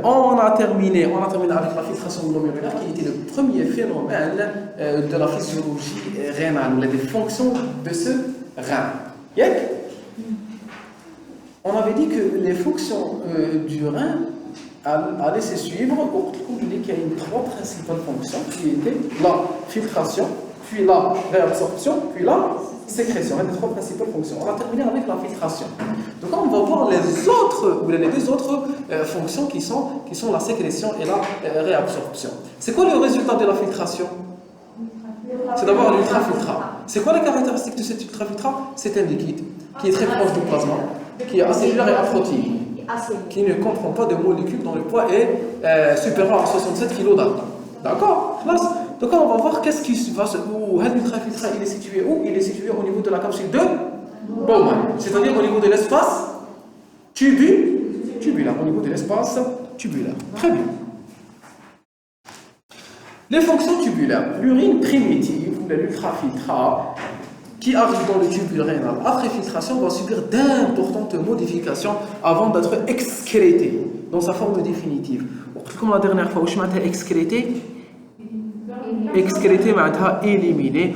On a terminé avec la filtration glomérulaire qui était le premier phénomène de la physiologie rénale, ou des fonctions de ce rein. On avait dit que les fonctions du rein allaient se suivre au cours du qu'il y a trois principales fonctions qui étaient la filtration, puis la réabsorption, puis la sécrétion. Les trois principales fonctions. On a terminé avec la filtration. Donc on va voir les deux autres fonctions qui sont la sécrétion et la réabsorption. C'est quoi le résultat de la filtration? C'est d'avoir l'ultrafiltrat. C'est quoi la caractéristique de cet ultrafiltrat? C'est un liquide qui est très proche du plasma, qui est acellulaire et aprotéique, qui ne comprend pas de molécules dont le poids est supérieur à 67 kg d'alta. D'accord? Donc on va voir qu'est-ce qui se passe. L'ultrafiltrat, il est situé où? Il est situé au niveau de la capsule de Bowman, c'est-à-dire au niveau de l'espace tubulaire, au niveau de l'espace tubulaire. Très bien. Les fonctions tubulaires. L'urine primitive, ou l'ultrafiltrat, qui arrive dans le tubule rénal après filtration, va subir d'importantes modifications avant d'être excrétée dans sa forme définitive. Comme la dernière fois, où je m'étais excrété, éliminer.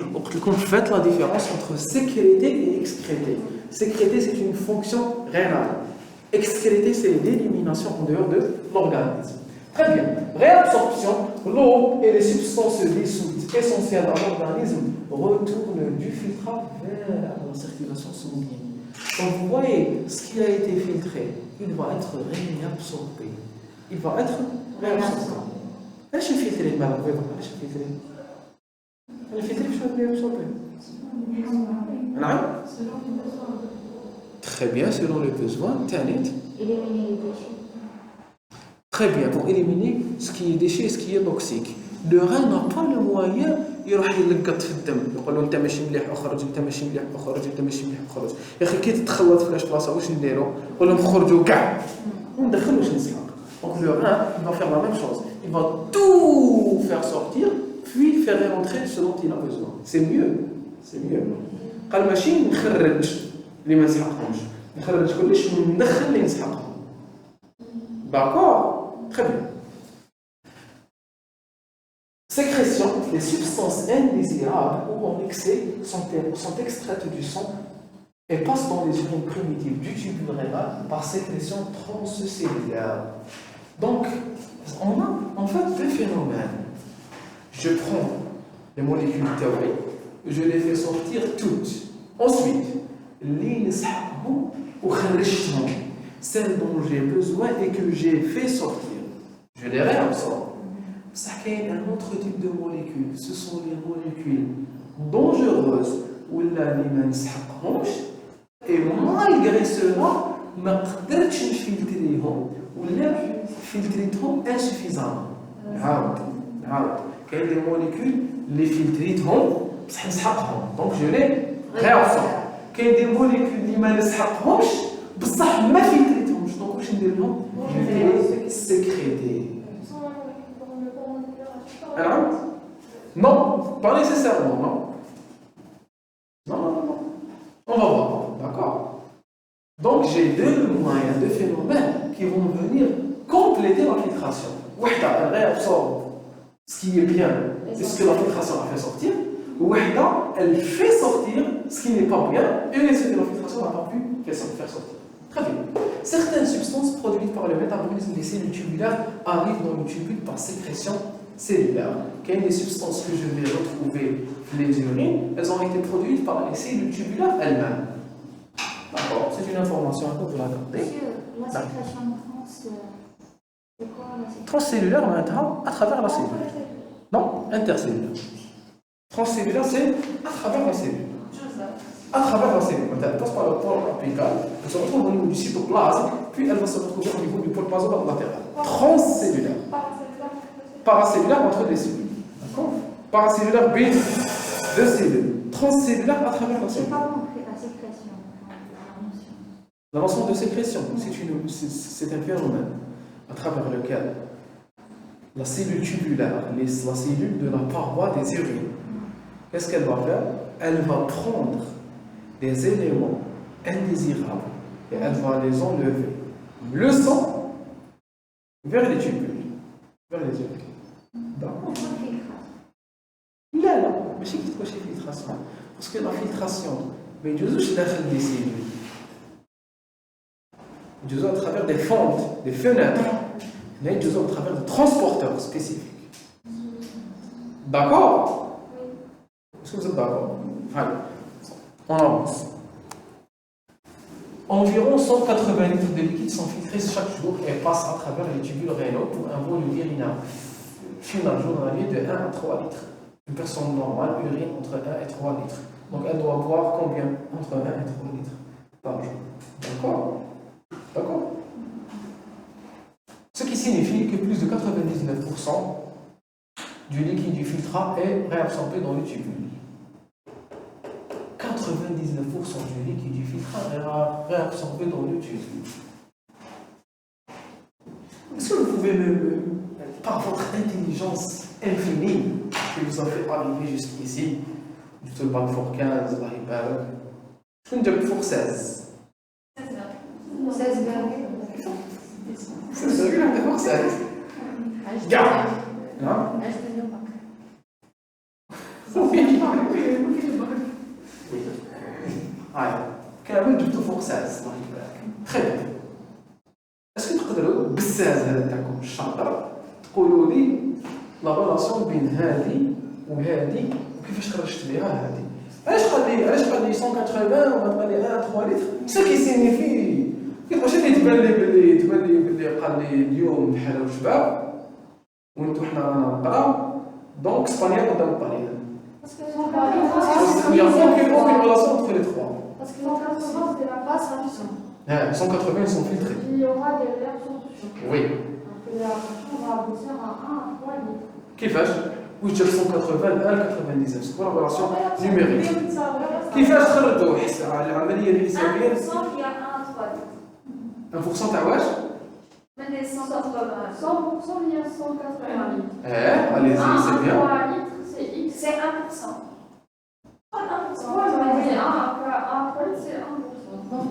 Faites la différence entre sécréter et excréter. Sécréter, c'est une fonction rénale. Excréter, c'est l'élimination en dehors de l'organisme. Très bien. Réabsorption, l'eau et les substances dissoutes essentielles à l'organisme retournent du filtrat vers la circulation sanguine. Donc vous voyez, ce qui a été filtré, il va être réabsorbé. Il va être réabsorbé. Est-ce que je filtre les malades? Est-ce que je filtre les réabsorbé? Très bien, selon les besoins. Éliminer les déchets. Très bien, pour éliminer ce qui est déchet et ce qui est toxique. Le rein n'a pas le moyen يروح يلقط في الدم يقول له انت ماشي مليح اخرج انت ماشي مليح اخرج انت ماشي مليح اخرج يا اخي كي تتخلط في لاش بلاصه واش نديرو نقول لهم خرجوا كاع ما ندخلوش نسحق. Donc le rein il va faire la même chose, il va tout faire sortir puis faire rentrer ce dont il a besoin. C'est mieux. قال ماشي نخرج اللي ما نسحقهمش نخرج كلش وندخل اللي نسحقهم. D'accord? Très bien. Sécrétion, les substances indésirables ou en excès sont extraites du sang et passent dans les urines primitives du tubule rénal par sécrétion transcellulaire. Donc, on a en fait deux phénomènes. Je prends les molécules théoriques, je les fais sortir toutes. Ensuite, celles dont j'ai besoin et que j'ai fait sortir, je les réabsorbe. Ça crée un autre type de molécules. Ce sont les molécules dangereuses ou la et malgré cela, ma قدرتش نفلتريهم ولا فلتريتهم insuffisamment. عاود كاين des molécules les filtrيتهم بصح نسحقهم donc je les réabsorbe. كاين des molécules اللي ما نسحقهمش بصح ما فلتريتهمش donc واش ندير لهم؟ je vais les sécréter. Alors, non, pas nécessairement, non. Non. On va voir, d'accord. Donc j'ai deux moyens, deux phénomènes qui vont venir compléter la filtration. Wahda, elle réabsorbe ce qui est bien et ce que la filtration a fait sortir. Wahda, elle fait sortir ce qui n'est pas bien et ce que la filtration n'a pas pu faire sortir. Très bien. Certaines substances produites par le métabolisme des cellules tubulaires arrivent dans le tubule par sécrétion cellulaire. Quelles sont les substances que je vais retrouver les urines? Elles ont été produites par les cellules tubulaires elles-mêmes. D'accord, c'est une information à vous la garder. La sécrétion c'est quoi la sécrétion? Transcellulaire, à travers la cellule. Non, intercellulaire. Transcellulaire, c'est à travers la cellule. À travers la cellule. Elle passe par le pôle apical, elle se retrouve au niveau du cytoplasme, puis elle va se retrouver au niveau du pôle basolatéral. Transcellulaire. Paracellulaire entre les cellules. D'accord? Paracellulaire B, deux cellules. Transcellulaire à travers la cellule. J'ai pas compris la sécrétion. La notion de sécrétion, c'est un phénomène à travers lequel la cellule tubulaire, la cellule de la paroi des urines, qu'est-ce qu'elle va faire? Elle va prendre des éléments indésirables et elle va les enlever. Le sang vers les tubules. Vers les tubules. D'accord. لا ماشي كي تكون شي فلتراسيون باسكو لا فلتراسيون ما يجوزوش داخل لي سيلول يجوزو à travers des fentes, des fenêtres. Là يجوزو à travers des transporteurs spécifiques. D'accord? Est-ce que vous êtes d'accord? Allez, on avance. Environ 180 litres de liquide sont filtrés chaque jour et passent à travers les tubules rénaux pour un volume urinaire final journalier de 1 à 3 litres. Une personne normale urine entre 1 et 3 litres. Donc elle doit boire combien? Entre 1 et 3 litres par jour. D'accord? D'accord? Ce qui signifie que plus de 99% du liquide du filtrat est réabsorbé dans les tubules. 99% du liquide du filtrat est réabsorbé dans le tubule. Est-ce que vous pouvez par votre intelligence infinie qui vous a fait arriver jusqu'ici, du tout bac pour 15, la ribalog, je ne dis pour 16. 16 C'est sérieux, on est pour 16. Garde. Hein? كامل جبتو فوق 16 très bien. Est-ce que تقدروا بالساز هذا تاعكم الشاطر تقولوا لي لا ريلاسيون بين هذه وهذه وكيفاش خرجت ليها هذه؟ علاش قال لي 180 وما تقال لي 1 3 لتر؟ سا كي سينيفي كيفاش اللي تبان لي باللي قال لي اليوم بحال وشباب وانتو حنا رانا نقراو دونك اسبانيا قدام الطليان. Il n'y a aucune relation entre les trois. Parce que 180 c'est la base réduction. 180 ils sont filtrés. Il y aura des réabsorptions. Oui. Donc les réabsorptions vont aboutir à 1 à 3 litres. كيفاش؟ واش جاب 180 ل 99 سكون لا ريلاسيون نيميريك. كيفاش تخرجوا العمليه الحسابيه؟ 1% il y a 1 à 3 litres. 1% تاع واش؟ من les 180. 100% il y a 180 litres. allez-y, c'est bien. 1 à 3 litres c'est X. C'est 1%. Pas 1%. Ouais, mais 1 à 3 litres c'est 1%. Donc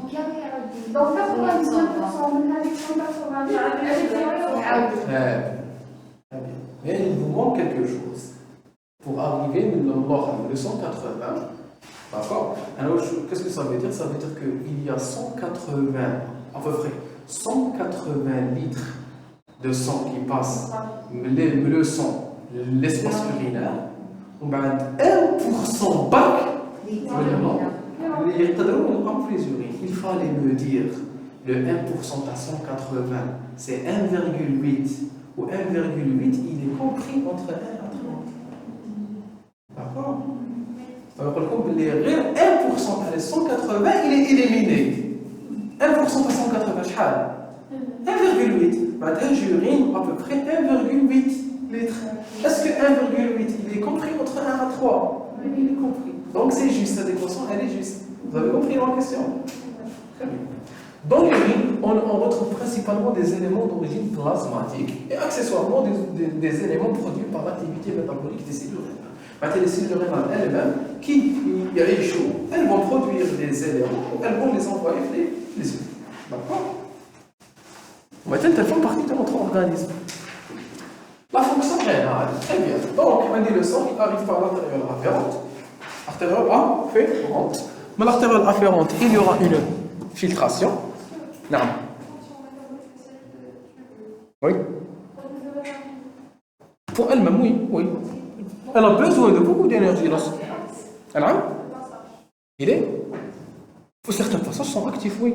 99% من هذه 180 Mais il vous manque quelque chose pour arriver le 180. D'accord? Alors, qu'est-ce que ça veut dire? Ça veut dire qu'il y a 180, à peu près 180 litres de sang qui passe, le sang, l'espace urinaire, ou bien 1% bac, les urines. Il fallait me dire le 1% à 180, c'est 1,8. Ou 1,8, il est compris entre 1 à 30. D'accord? Alors, comme les 1% à 180, il est éliminé. 1% à 180, شحال 1,8. Maintenant, j'urine à peu près 1,8 litres. Est-ce que 1,8, il est compris entre 1 à 3? Oui, il est compris. Donc, c'est juste, cette équation, elle est juste. Vous avez compris la question? Très bien. Dans l'urine, on retrouve principalement des éléments d'origine plasmatique et accessoirement des éléments produits par l'activité métabolique des cellules rénales. Maintenant, les cellules rénales elles-mêmes, qui échouent, elles vont produire des éléments, elles vont les envoyer les urines. D'accord? Maintenant, elles font partie de notre organisme. La fonction rénale, très bien. Donc, on dit le sang, il arrive par l'artériole afférente. Artériole afférente. Mais l'artériole afférente, il y aura une filtration. Non. Oui. Pour elle-même, oui. Elle a besoin de beaucoup d'énergie. Elle a? Il est? Certains passages sont actifs, oui.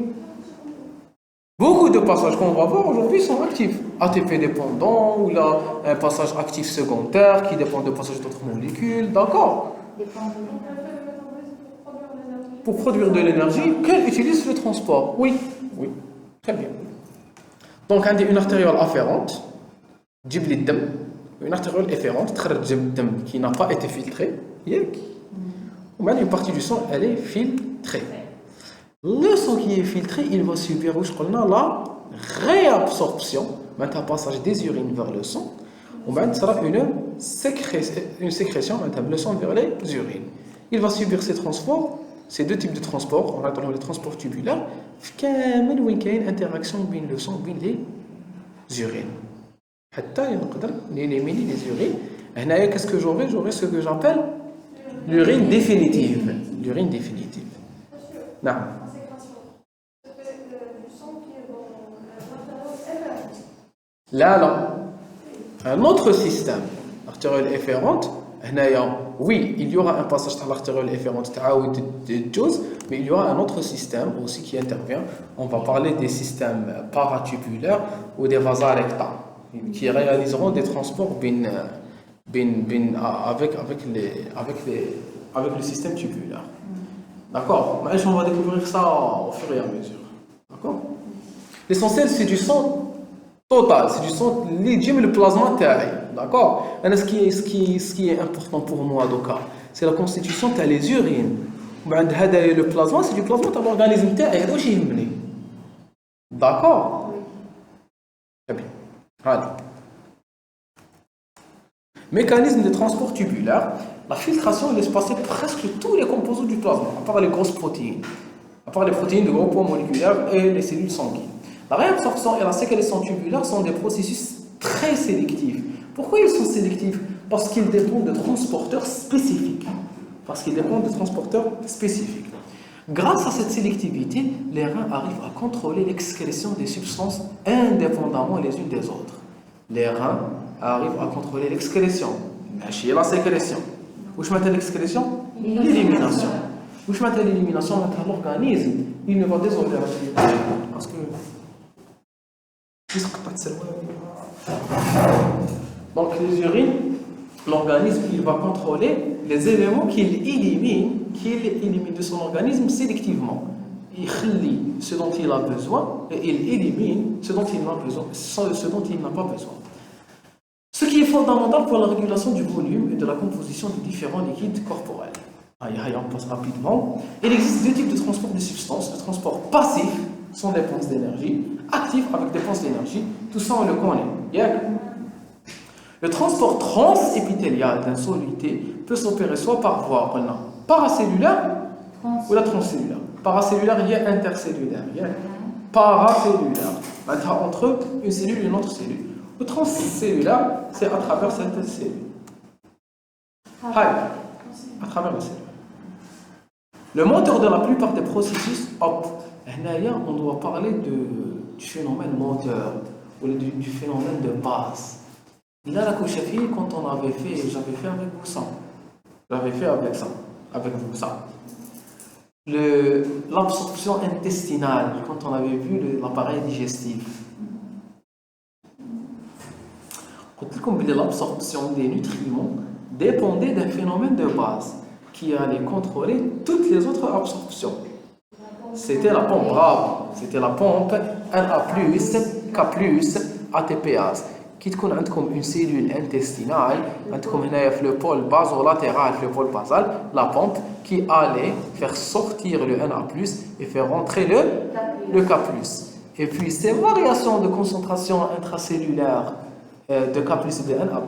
Beaucoup de passages qu'on va voir aujourd'hui sont actifs. ATP dépendant, ou là, un passage actif secondaire qui dépend de passage d'autres molécules, d'accord? Pour produire de l'énergie, qu'elle utilise le transport. Oui, très bien. Donc, on a une artériole afférente, une artériole efférente, qui n'a pas été filtrée. Une partie du sang, elle est filtrée. Le sang qui est filtré, il va subir la réabsorption, un passage des urines vers le sang, ou bien sera une sécrétion, le sang vers les urines. Il va subir ces transports. Ces deux types de transports, on va les transports tubulaires, il y a une interaction entre le sang et les urines. حتى نقدر نيليميني لي زورين. هنايا كاسكو j'aurai ce que j'appelle l'urine définitive. L'urine définitive. نعم. Là, un autre système, l'artériole efférente, oui, il y aura un passage dans l'artériole efférente, mais il y aura un autre système aussi qui intervient. On va parler des systèmes paratubulaires ou des vasorecta, qui réaliseront des transports avec le système tubulaire. D'accord? Mais on va découvrir ça au fur et à mesure. D'accord? L'essentiel, c'est du sang total, c'est du sang lié le plasma taille. D'accord? Ce qui est important pour moi, c'est la constitution de les urines. Le plasma, c'est du plasma de l'organisme taille. D'accord? Très bien. Allez. Mécanisme de transport tubulaire. La filtration laisse passer presque tous les composants du plasma, à part les grosses protéines, à part les protéines de gros poids moléculaires et les cellules sanguines. La réabsorption et la séquestration tubulaire sont des processus très sélectifs. Pourquoi ils sont sélectifs? Parce qu'ils dépendent de transporteurs spécifiques. Grâce à cette sélectivité, les reins arrivent à contrôler l'excrétion des substances indépendamment les unes des autres. Les reins arrivent à contrôler l'excrétion, mais la sécrétion. Où je mets l'excrétion? L'élimination. Où je mets l'élimination? L'organisme, il ne va désormais pas. Parce que. Donc, les urines, l'organisme, il va contrôler les éléments qu'il élimine de son organisme sélectivement. Il élit ce dont il a besoin et il élimine ce dont il n'a pas besoin. Ce qui est fondamental pour la régulation du volume et de la composition des différents liquides corporels. On passe rapidement. Il existe deux types de transport de substances. Le transport passif, sans dépense d'énergie, actif avec dépense d'énergie. Tout ça, on le connaît. Le transport transépithélial d'un soluté peut s'opérer soit par voie paracellulaire ou la transcellulaire. Paracellulaire, il y a intercellulaire. Paracellulaire. Entre une cellule et une autre cellule. Le transcellulaire, c'est à travers cette cellule. À travers la cellule. Le moteur de la plupart des processus, on doit parler du phénomène moteur ou du phénomène de base. Là, la couche-fille, quand on avait fait, j'avais fait avec vous ça. J'avais fait avec vous ça. L'absorption intestinale, quand on avait vu l'appareil digestif. L'absorption des nutriments dépendait d'un phénomène de base qui allait contrôler toutes les autres absorptions. C'était la pompe brave, c'était la pompe Na+, K+, ATPase. Qui تكون عندكم une cellule intestinale, عندكم هنايا في le pôle basolatéral, le pôle basal, la pompe qui allait faire sortir le Na+, et faire rentrer le K+. Et puis ces variations de concentration intracellulaire de K+ et de Na+,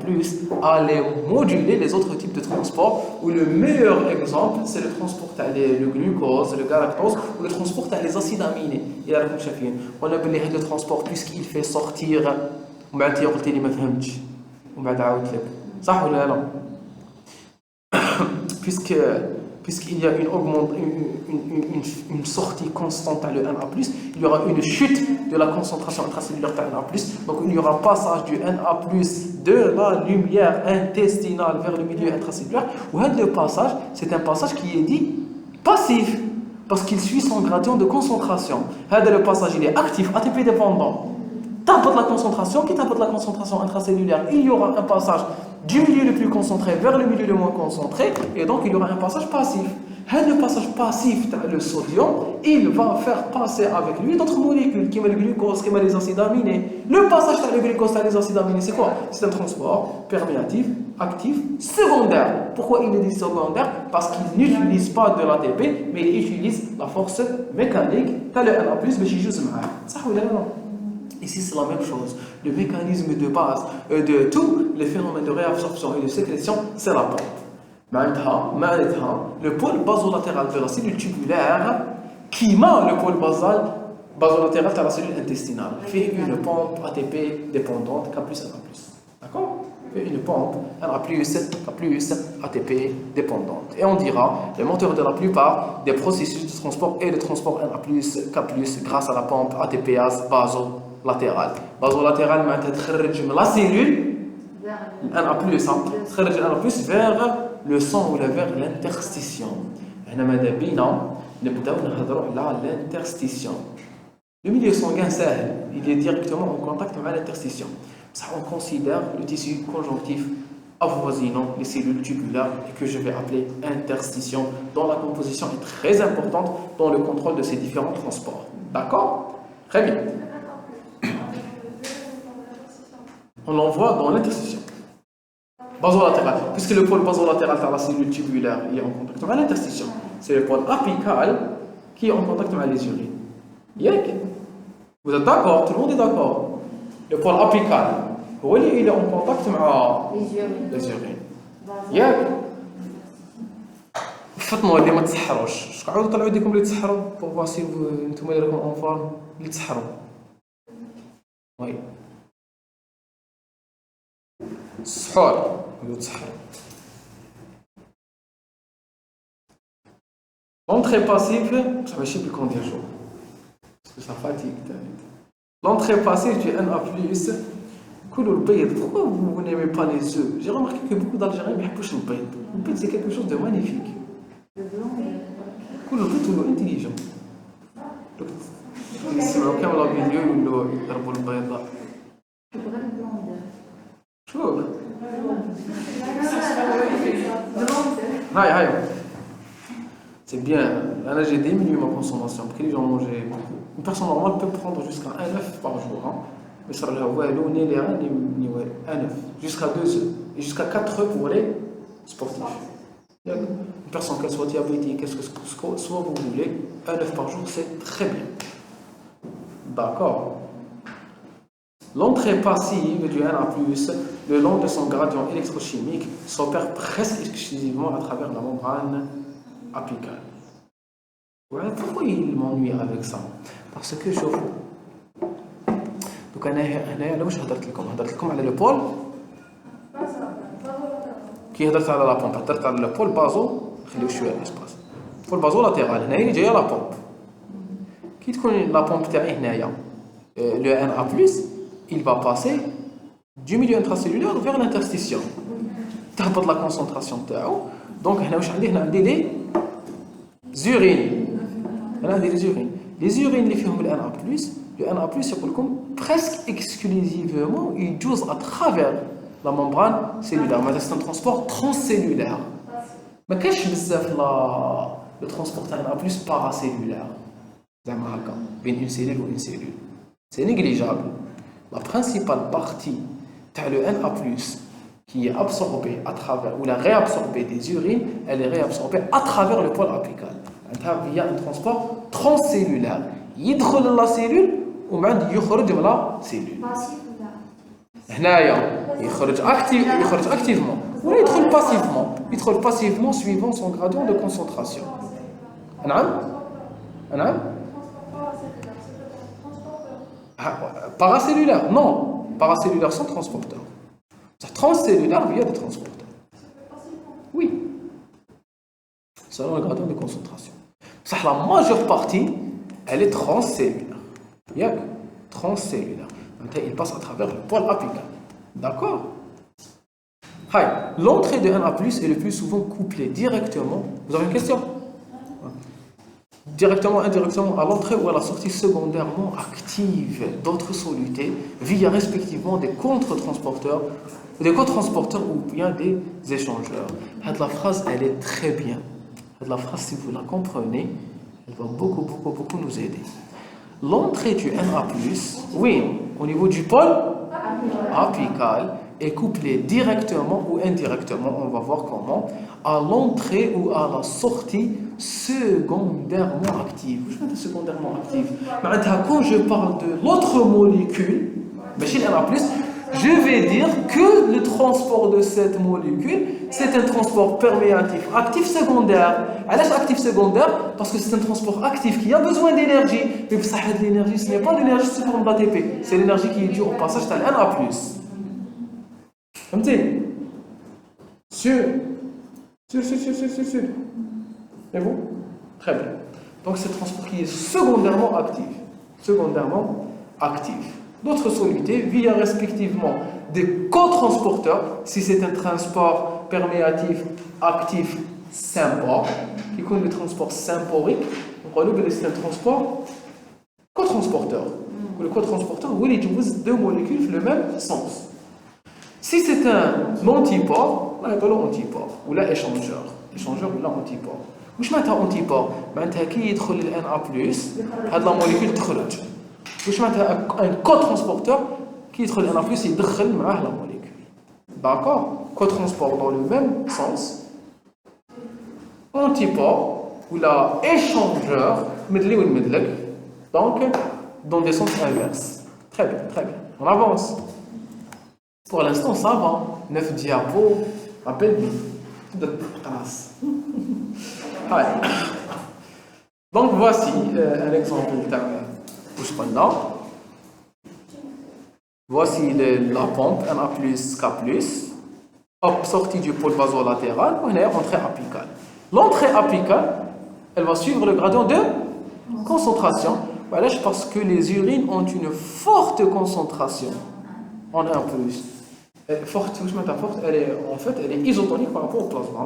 allaient moduler les autres types de transport, où le meilleur exemple, c'est le transport le glucose, le galactose, ou le transport les acides aminés. Et là, on a vu le transport puisqu'il fait sortir. وبعد قلت لي ما فهمتش وبعد عاودت لك صح ولا لا puisqu'il y a une sortie constante à le Na+, il y aura une chute de la concentration intracellulaire de Na+, donc il y aura passage du Na+, de la lumière intestinale vers le milieu intracellulaire. Ou le passage, c'est un passage qui est dit passif parce qu'il suit son gradient de concentration. Le passage, il est actif, ATP dépendant. T'importe la concentration, qui t'importe la concentration intracellulaire, il y aura un passage du milieu le plus concentré vers le milieu le moins concentré, et donc il y aura un passage passif. Le passage passif, le sodium, il va faire passer avec lui d'autres molécules, qui le glucose, qui les acides aminés. Le passage le glucose, les acides aminés, c'est quoi? C'est un transport perméatif, actif, secondaire. Pourquoi il est dit secondaire? Parce qu'il n'utilise pas de l'ATP, mais il utilise la force mécanique, le Na+, mais j'ai juste mal. Ça ou non? Ici, c'est la même chose. Le mécanisme de base de tous les phénomènes de réabsorption et de sécrétion, c'est la pompe. Le pôle basolatéral de la cellule tubulaire, qui m'a le pôle basal, basolatéral de la cellule intestinale. Fait une pompe ATP dépendante K plus NA+. D'accord? Fait une pompe NA+, K+, ATP dépendante. Et on dira le moteur de la plupart des processus de transport et de transport NA+, K+, grâce à la pompe ATPase basolatérale. Basolatérale, معناتها تخرج من la cellule NA+, تخرج NA+, vers le sang ou vers l'interstitium. هنا ماذا بينا نبداو نهضروا على l'interstitium. Le milieu sanguin sahel, il est directement en contact avec l'interstitium. Ça, on considère le tissu conjonctif avoisinant les cellules tubulaires et que je vais appeler interstitium, dont la composition est très importante dans le contrôle de ces différents transports. D'accord? Très bien. On l'envoie dans l'interstitium. Basolatéral. Puisque le pôle basolatéral de la cellule tubulaire est en contact avec l'interstitium, c'est le pôle apical qui est en contact avec les urines. Vous êtes d'accord? Tout le monde est d'accord? Le pôle apical, il est en contact avec les urines. فطنوا اللي ما تسحروش. شكون عاودوا طلعوا يديكم اللي تسحروا pour voir si نتوما اللي راكم en forme اللي تسحروا. وي. السحور اللي تسحروا. L'entrée passive, ça va chier plus qu'on dit jour. Parce que ça fatigue. L'entrée passive du NA+, pourquoi vous n'aimez pas les œufs? J'ai remarqué que beaucoup d'Algériens n'aiment pas le bayt. Le bayt, c'est quelque chose de magnifique. Le bayt est intelligent. يسمعوا كامل لا فيديو يقولوا يضربوا البيضاء. شوف. هاي. C'est bien. Là, j'ai diminué ma consommation. Parce que les gens mangeaient beaucoup. Une personne normale peut prendre jusqu'à un œuf par jour. Mais ça va un œuf. Jusqu'à 2 œufs. Et jusqu'à 4 œufs pour les sportifs. Une personne, qu'elle soit diabétique, qu'est-ce que soit vous voulez, un œuf par jour, c'est très bien. D'accord. L'entrée passive du NA+, le long de son gradient électrochimique, s'opère presque exclusivement à travers la membrane apicale. Ouais, pourquoi il m'ennuie avec ça? Parce que je vous. Donc, أنا واش هضرت لكم على البول كي هضرت على لا بومب هضرت على البول بازو خليو شويه الاسباس البول بازو لاتيرال هنا اللي جايه لا بومب كي تكون لا بومب تاعي هنايا لو ان ا بلس il va passer du milieu intracellulaire vers l'interstitium تهبط لا كونسونطراسيون تاعو دونك هنا واش عندي هنا عندي لي زورين هنا عندي لي زورين اللي فيهم الان ا بلس le NA+, يقول لكم presque exclusivement يجوز à travers la membrane cellulaire. C'est un transport transcellulaire. ما كاينش بزاف le transport تاع NA+ paracellulaire. زعما هكا بين une cellule ou une cellule. C'est négligeable. La principale partie تاع le NA+ qui est absorbée à travers ou la réabsorbée des urines, elle est réabsorbée à travers le pôle apical. Via un transport transcellulaire. يدخل la cellule ومن يخرج من لا سيلول هنايا يخرج اكتيفمون ولا يدخل باسيفمون suivant son gradient de concentration. نعم paracellulaire non paracellulaire sans transporteur transcellulaire via des transporteurs oui selon le gradient de concentration. Ça la majeure partie elle est transcellulaire. Transcellulaire. Il passe à travers le pôle apical. D'accord? L'entrée de NA+ est le plus souvent couplée directement. Vous avez une question? Directement, indirectement à l'entrée ou à la sortie secondairement active d'autres solutés via respectivement des contre-transporteurs ou bien des échangeurs. La phrase, elle est très bien. La phrase, si vous la comprenez, elle va beaucoup nous aider. L'entrée du NA+, oui, au niveau du pôle apical, est couplée directement ou indirectement, on va voir comment, à l'entrée ou à la sortie secondairement active. Je veux dire secondairement active. Quand je parle de l'autre molécule, le NA+, Je vais dire que le transport de cette molécule, c'est un transport perméatif actif secondaire. Alors, actif secondaire, parce que c'est un transport actif qui a besoin d'énergie. Mais pour ça, l'énergie, ce n'est pas l'énergie sous forme d'ATP, c'est l'énergie qui est due au passage de Na+. Comprenez? Sûr. Et vous? Très bien. Donc, c'est un transport qui est secondairement actif. D'autres solutés via respectivement des cotransporteurs, si c'est un transport perméatif actif sympa, qui connaît le transport symporique, donc on dit que c'est un transport cotransporteur. Le cotransporteur, oui, il utilise deux molécules dans le même sens. Si c'est un antipore, on appelle antipore, ou là échangeur ou là antipore. واش معناتها انتيبور؟ معناتها كي يدخل ال Na+, هاد لا موليكول تخرج. واش معناتها ان كو-ترانسبورتور كي يدخل ال Na+, يدخل معاه لا موليكول. داكور؟ كو-ترانسبور dans le même sens. Antipore ou la échangeur, مدلي والمدلك. Donc dans des sens inverses. Très bien. On avance. Pour l'instant, ça va. 9 diapos, rappelle-moi. Grâce. Donc voici un exemple de voici la pompe Na+, K+, hop, sortie du pôle basolatéral, on est entrée apicale. L'entrée apicale, elle va suivre le gradient de concentration. Voilà, parce que les urines ont une forte concentration en Na+. Forte, elle est isotonique par rapport au plasma.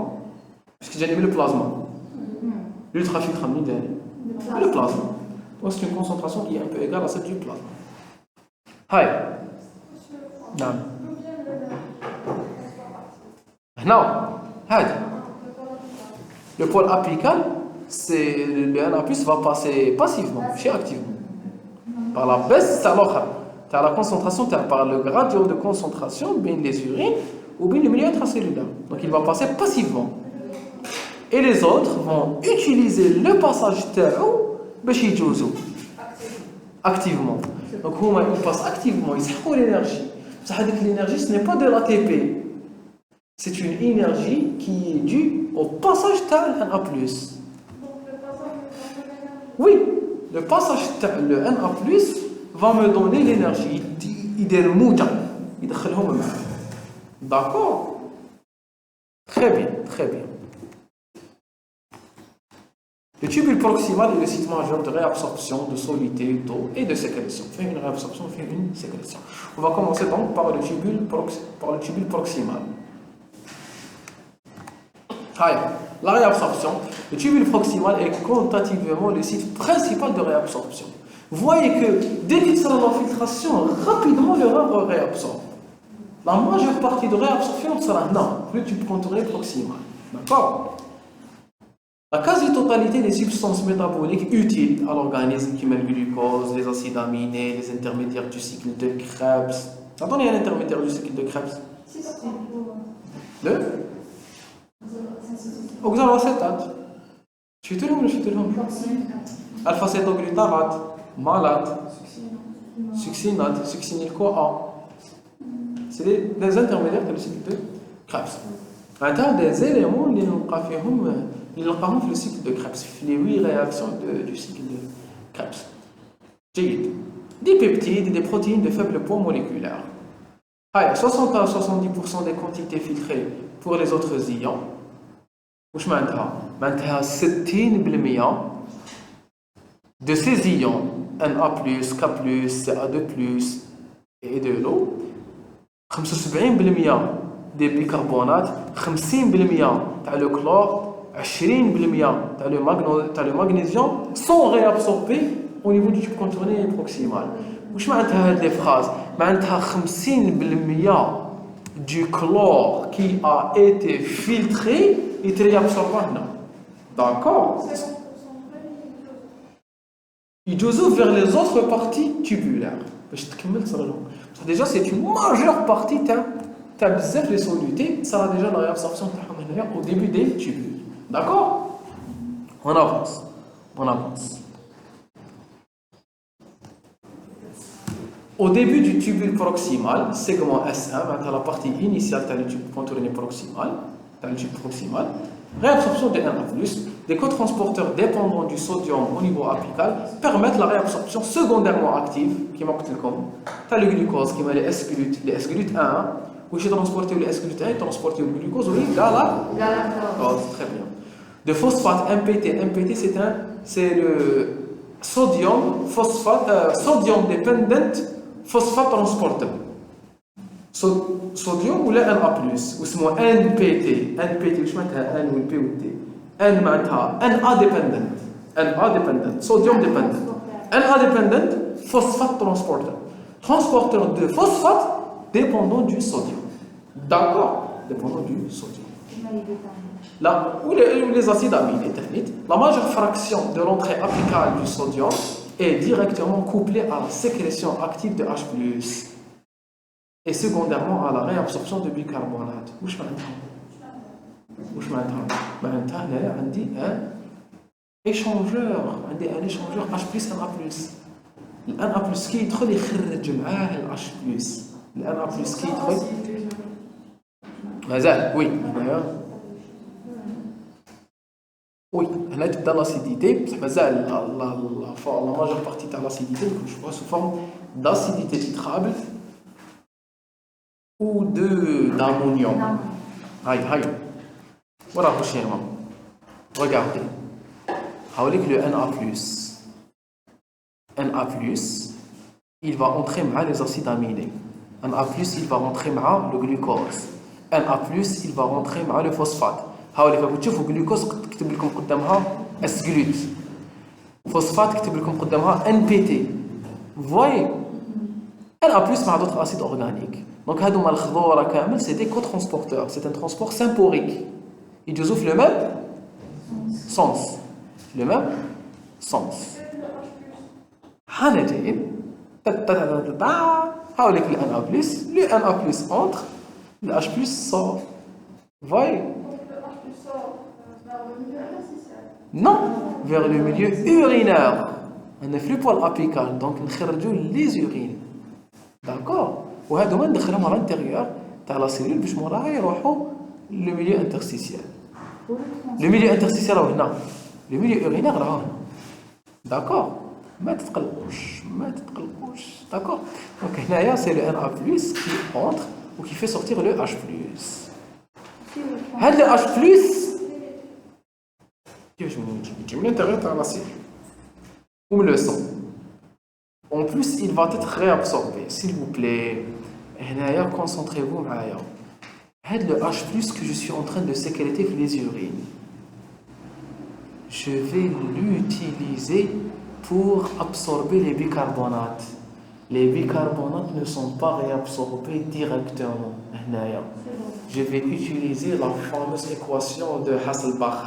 Puisque j'ai aimé le plasma. L'ultrafiltre le plasma. Donc c'est une concentration qui est un peu égale à celle du plasma. Hi. Non. Le pôle apical, c'est le Na+ va passer passivement, chez activement. Par la baisse, c'est l'autre. Tu as la concentration, par le gradient de concentration, bien les urines ou bien le milieu intracellulaire. Donc il va passer passivement. Et les autres vont utiliser le passage تاعو باش يجوزوا activement. Donc ils passent activement, ils سحقوا l'énergie. Ça veut dire que l'énergie, ce n'est pas de l'ATP. C'est une énergie qui est due au passage تاع Na+. Donc le passage Oui, le passage تاع le Na+ va me donner l'énergie. يدير موجة يدخلهم معاه. D'accord? Très bien. Le tubule proximal est le site majeur de réabsorption de soluté d'eau et de sécrétion. Fait une réabsorption, fait une sécrétion. On va commencer donc par le tubule proximal. La réabsorption. Le tubule proximal est quantitativement le site principal de réabsorption. Vous voyez que dès qu'il sera dans l'infiltration, rapidement le rein réabsorbe. La majeure partie de réabsorption sera le tube contourné proximal. D'accord? La quasi-totalité des substances métaboliques utiles à l'organisme, qui mettent le glucose, les acides aminés, les intermédiaires du cycle de Krebs. Attendez, un intermédiaire du cycle de Krebs. Le oxaloacétate. Je suis tout le monde. Alpha-cétoglutarate, malate, succinate, succinyl-CoA. C'est des intermédiaires du cycle de Krebs. Il y a des éléments qui sont dans le cycle de Krebs, les 8 réactions du cycle de Krebs. Des peptides et des protéines de faible poids moléculaire. 60 à 70% des quantités filtrées pour les autres ions. واش معناتها 60% de ces ions Na+, K+, Ca2+, et de l'eau. 75% des bicarbonates, 50% تاع le chlore, 20% تاع le magnésium sont réabsorbés au niveau du tube contourné proximal. واش معناتها هاد لي فراز؟ معناتها 50% du chlore qui a été filtré est réabsorbé هنا. D'accord? Il joue vers les autres parties tubulaires. Déjà, c'est une majeure partie de les solutés. Ça a déjà la réabsorption au début des tubules. D'accord? On avance. Au début du tubule proximal, segment S1, la partie initiale du tube contourné proximal, réabsorption de Na+, des cotransporteurs dépendants du sodium au niveau apical permettent la réabsorption secondairement active, qui manque comme le glucose, qui met les S-glutes 1, où j'ai transporté le S-glute 1, transporté le glucose, oui, là, très bien. De phosphate MPT, c'est le sodium dependent phosphate transporter. Sodium ou la Na+, ou c'est moi NPT, je mets N ou P ou T. N معناتها Na dependent, sodium dependent. Na dependent, phosphate transporteur de phosphate dépendant du sodium. D'accord? Dépendant du sodium. Là, où les acides aminés, la majeure fraction de l'entrée apicale du sodium est directement couplée à la sécrétion active de H+, et secondairement à la réabsorption de bicarbonate. واش معناتها هنايا عندي un échangeur H+ Na+, كي يدخل يخرج معاه ال H+. Na+ كي يدخل مازال oui هنا تبدا l'acidité بصح مازال la majeure partie تاع l'acidité je vois sous forme d'acidité titrable ou d'ammonium. Aïe. Voilà, prochainement. Regardez. Le Na+, il va entrer dans les acides aminés. Na+, il va rentrer dans le glucose. Na+, il va rentrer dans le phosphate. Vous voyez, le glucose, كتب لكم قدامها S-glute. Phosphate, كتب لكم قدامها NPT. Vous voyez, Na+ مع d'autres acides organiques. Donc, c'est des cotransporteurs. C'est un transport symporique. Ils ont le même sens. Le le Na+ entre, le H+ sort. Vous voyez? Non, vers le milieu urinaire. On est flux poil apical, donc on les urines. D'accord? وهذوما ندخلهم à l'intérieur تاع la cellule باش موراها يروحوا le milieu interstitiel. Le milieu interstitiel راهو هنا. Le milieu urinaire راهو هنا. D'accord? ما تتقلقوش. D'accord? Donc هنايا c'est le Na+ qui entre ou qui fait sortir le H+. هذا le H+, كيفاش نجي من l'intérieur تاع la cellule ou le sang. En plus, il va être réabsorbé. S'il vous plaît, concentrez-vous. Le H+ que je suis en train de sécréter dans les urines, je vais l'utiliser pour absorber les bicarbonates. Les bicarbonates ne sont pas réabsorbés directement. Je vais utiliser la fameuse équation de Hasselbalch.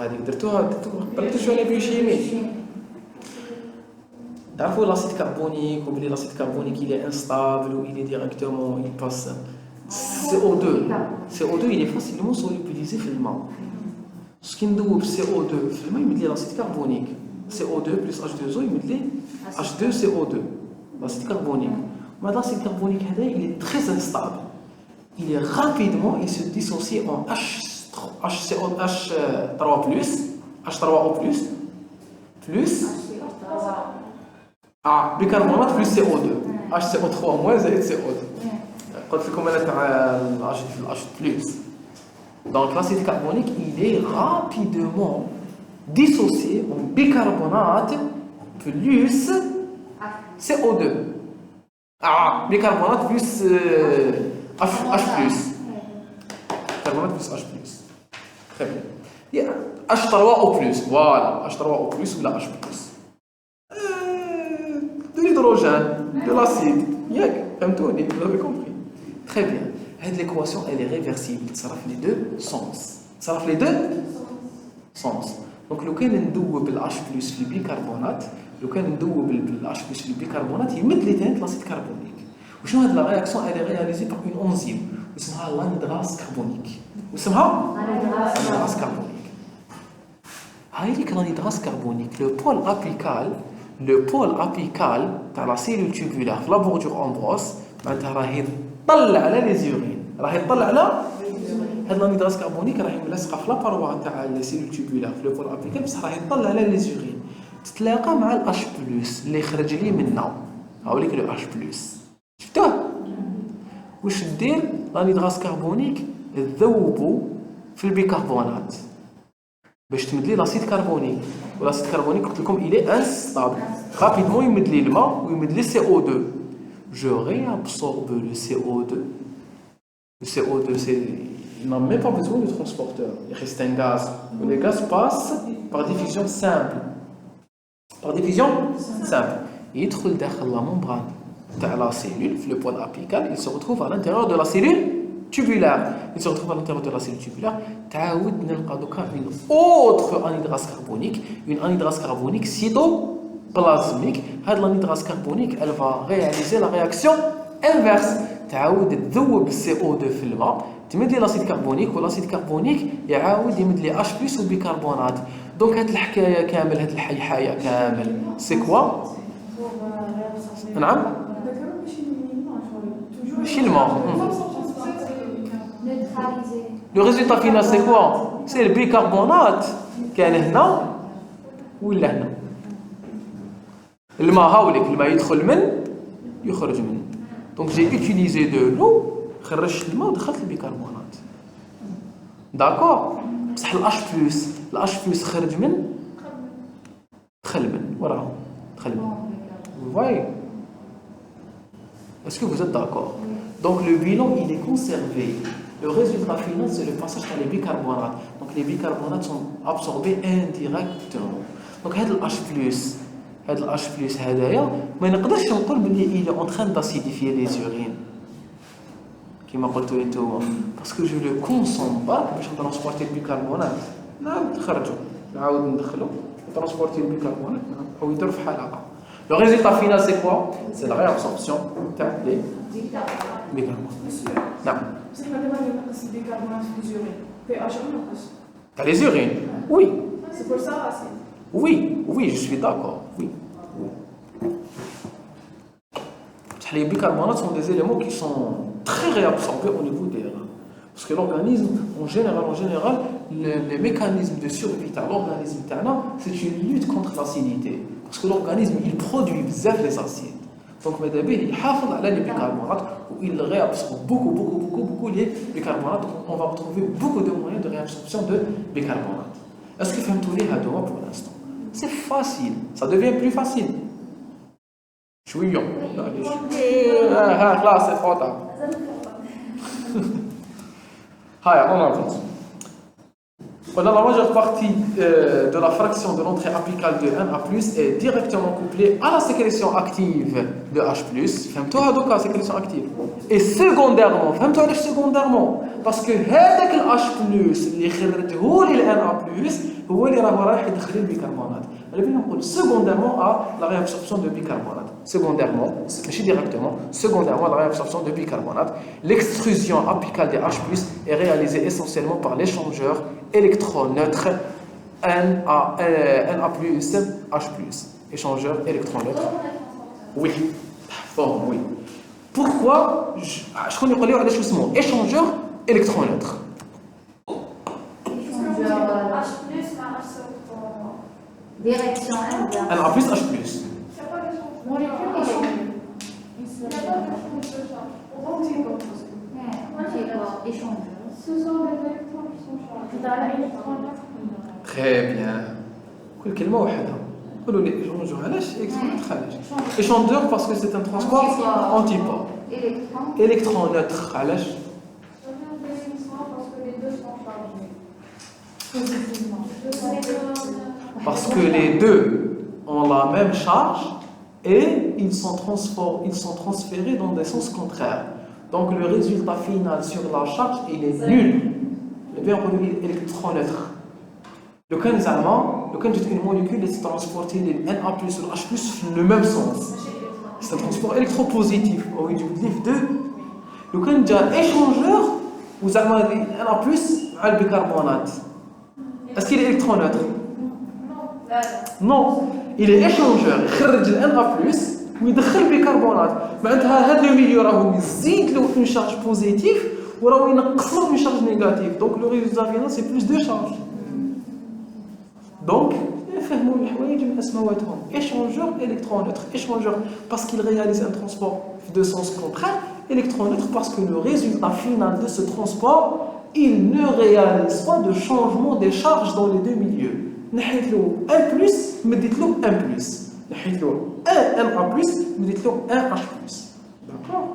D'abord, l'acide carbonique, il est instable ou il est directement, il passe. CO2. CO2, il est facilement solubilisé dans le mal. Ce qui nous dit CO2, il me dit l'acide carbonique. CO2 plus H2O, il me dit H2CO2, l'acide carbonique. Mais l'acide carbonique, il est très instable. Il est rapidement, il se dissocie en H3O+, plus bicarbonate plus CO2. HCO3 moins CO2. قلت لكم انا تاع H+. Donc l'acide carbonique, il est rapidement dissocié en bicarbonate plus CO2. Bicarbonate plus H+. Bicarbonate plus H+. Très bien. H3O+. Voilà, H3O+, ou la H+. De l'hydrogène, de l'acide. Vous avez compris. Très bien. L'équation, elle est réversible. Ça fait les deux sens. Donc, le cas de H plus le bicarbonate, le cas de H plus le bicarbonate, il met l'acide carbonique. La réaction, elle est réalisée par une enzyme. On s'appelle l'anhydrase carbonique. L'anhydrase carbonique. Le pôle apical le pôle apical de la cellule tubulaire في la bordure ambroise معناتها راهي تطلع على لي زيورين راهي تطلع على هاد الانيدراس كربونيك راهي ملصقه في لاباروا تاع لي سيلول تيبولار في لو بول ابيكال بصح راهي تطلع على لي زيورين تتلاقى مع الاش بلس اللي خرج لي منها هاوليك لو اش بلس شفتوه واش دير الانيدراس كربونيك تذوبوا في البيكربونات باش تمد لي لاسيد كربونيك والاسيد كربونيك قلت لكم الي انستابل رابيدمون يمد لي الماء ويمد لي سي او 2 je réabsorbe le CO2 le CO2 c'est il n'a même pas besoin de transporteur. Il reste un gaz. Le gaz passe par diffusion simple. Par diffusion simple. Il entre dans la membrane de la cellule, le pôle apical, il se retrouve à l'intérieur de la cellule tubulaire. Il se retrouve à l'intérieur de la cellule tubulaire. Une autre anhydrase carbonique, une anhydrase carbonique cytoplasmique. L'anhydrase carbonique, elle va réaliser la réaction inverse. تعاود تذوب السي او 2 في الماء تمد لي لاسيد كربونيك والاسيد كربونيك يعاود يمد لي اش بلس وبيكربونات دونك هاد الحكايه كامل هاد الحيحايه كامل سي كوا نعم ماشي الماء لو ريزولتا فينال سي كوا سي البيكربونات كان هنا ولا هنا الماء هاوليك الماء يدخل من يخرج من Donc j'ai utilisé de l'eau, خرجت الماء ودخلت البيكربونات. داكور؟ بصح الأش بلس خرج من دخل من وراهم دخل من. Vous voyez? Est-ce que vous êtes d'accord? Donc le bilan il est conservé. Le résultat final c'est le passage par les bicarbonates. Donc les bicarbonates sont absorbés indirectement. Donc هذا الأش بلس هاد الاش بلس هدايا ما نقدرش نقول بلي الى اون تران داسيديفيي لي زورين كيما قلتوا انتوما باسكو جو لو كونسوم با باش نترونسبورتي البيكربونات نعاود نخرجوا نعاود ندخلوا نترونسبورتي البيكربونات او يدير في حلقه لو ريزولتا فينال سي كوا سي لا ريابسوربسيون تاع لي بيكربونات نعم بصح ما دابا نقص البيكربونات في لي زورين بي اش نقص تاع لي زورين وي سي بور سا سي Oui, je suis d'accord. Oui. Les bicarbonates sont des éléments qui sont très réabsorbés au niveau des reins. Parce que l'organisme, en général, les mécanismes de survie de l'organisme, c'est une lutte contre l'acidité. Parce que l'organisme, il produit bzaf les acides. Donc, il حافظ على les bicarbonates où il réabsorbe beaucoup les bicarbonates. On va retrouver beaucoup de moyens de réabsorption de bicarbonates. Est-ce que vous avez tout pour l'instant? C'est facile, ça devient plus facile. Chouillon. Là, c'est trop tard. Allez, on avance. La majeure partie de la fraction de l'entrée apicale de Na+ est directement couplée à la sécrétion active de H+. Fahmtouha donc la sécrétion active. Et secondairement, fahmtouha علاش secondairement parce que هذاك ال H+ اللي خرجته لي Na+ هو اللي راه رايح يدخل البيكربونات. على بالنا نقول secondairement à la réabsorption de bicarbonate. Secondairement, ماشي directement, secondairement à la réabsorption de bicarbonate, l'extrusion apicale des H+ est réalisée essentiellement par l'échangeur électroneutre Na+, H+, échangeur électroneutre. Oui, bon, oui. Pourquoi je connais pas les choses اسمه échangeur électroneutre. Direction inverse. Na+, H+. Ce sont des électrons qui sont chargés. Très bien. كل كلمة واحدة. قولوا لي échangeur علاش échangeur parce que c'est un transport antipode. Électroneutre علاش Parce que les deux sont chargés. parce que les deux ont la même charge et ils sont transférés dans des sens contraires. Donc le résultat final sur la charge, il est nul. Le bien produit électroneutre. Le cas d'une molécule est transportée de Na+ ou H+ dans le même sens. C'est un transport électropositif. Au lieu de le cas d'un échangeur, vous avez Na+ à le bicarbonate. Est-ce qu'il est électroneutre? Non. il est échangeur يخرج ال Na+ ويدخل بيكربونات معناتها هذا لو ميليو راهو يزيد له اون شارج بوزيتيف وراهو ينقص له اون شارج نيجاتيف دونك لو ريزولتا فينال سي بلوس دو شارج دونك نفهموا الحوايج من اسمواتهم échangeur électron-neutre échangeur parce qu'il réalise un transport de sens contraire électron-neutre parce que le résultat final de ce transport il ne réalise pas de changement des charges dans les deux milieux نحيت له 1+ مديت له 1+ نحيت له 1 Na+ مديت له 1 H+. D'accord?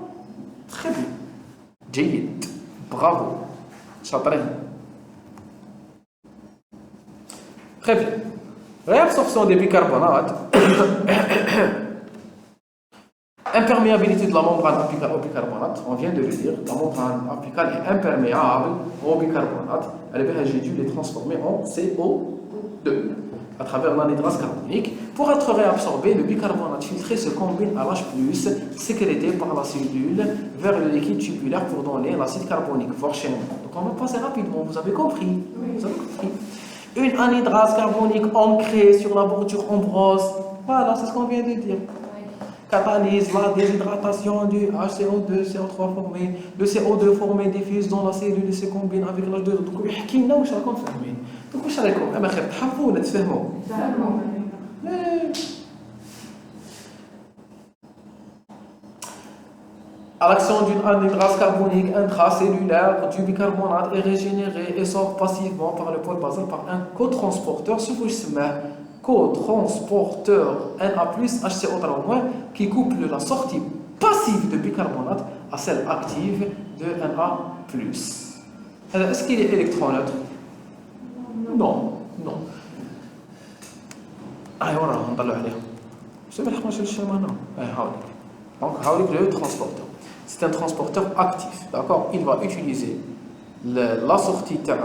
Très bien. جيد. Bravo. شاطرين. Très bien. Réabsorption des bicarbonates. Imperméabilité de la membrane apicale au bicarbonate, on vient de le dire, la membrane apicale est imperméable au bicarbonate, j'ai dû les transformer en CO2 à travers l'anhydrase carbonique. Pour être réabsorbé, le bicarbonate filtré se combine à l'H+, sécrété par la cellule vers le liquide tubulaire pour donner l'acide carbonique, voire chaîne. Donc on va passer rapidement, vous avez compris? Vous avez compris. Une anhydrase carbonique ancrée sur la bordure ambrose, voilà, c'est ce qu'on vient de dire. Catalyse la déshydratation du HCO2, CO3 formé, le CO2 formé diffuse dans la cellule et se combine avec l'H2. Donc, يحكي لنا واش راكم فاهمين. Donc, واش رايكم؟ أما خير تحفظوا ولا تفهموا؟ À l'action d'une anhydrase carbonique intracellulaire, du bicarbonate est régénéré et sort passivement par le pôle basal par un cotransporteur, ce que je sais, cotransporteur Na+ HCO3- qui couple la sortie passive de bicarbonate à celle active de Na+. Alors, est-ce qu'il est électroneutre? Non, non. Allez, on va نطلعوا عليه. Je vais le prendre chez moi, non. Donc, le transporteur. C'est un transporteur actif, d'accord? Il va utiliser la sortie de Na+,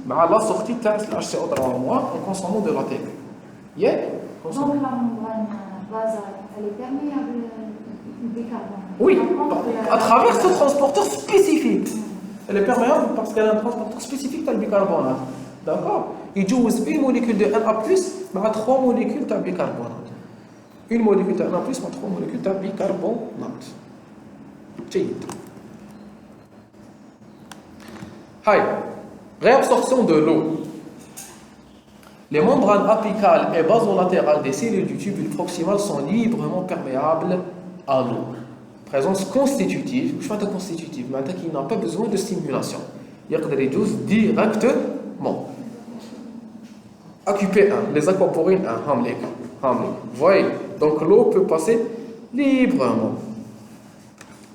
mais la sortie de HCO3- en consommant de l'ATP. Yeah? Donc la membrane basale, elle est perméable au bicarbonate. Oui, à travers ce transporteur spécifique. Elle est perméable parce qu'elle a un transporteur spécifique de bicarbonate. D'accord? Il joue une molécule de Na+, mais 3 molécules de bicarbonate. Une molécule de Na+, mais 3 molécules de bicarbonate. جيد. Réabsorption de l'eau. Les membranes apicales et basolatérales des cellules du tubule proximal sont librement perméables à l'eau. Présence constitutive, je fais constitutive, mais qui n'a pas besoin de stimulation. Il y a que des doses directement. Occuper 1, les aquaporines 1, Hamlik. Vous voyez, donc l'eau peut passer librement.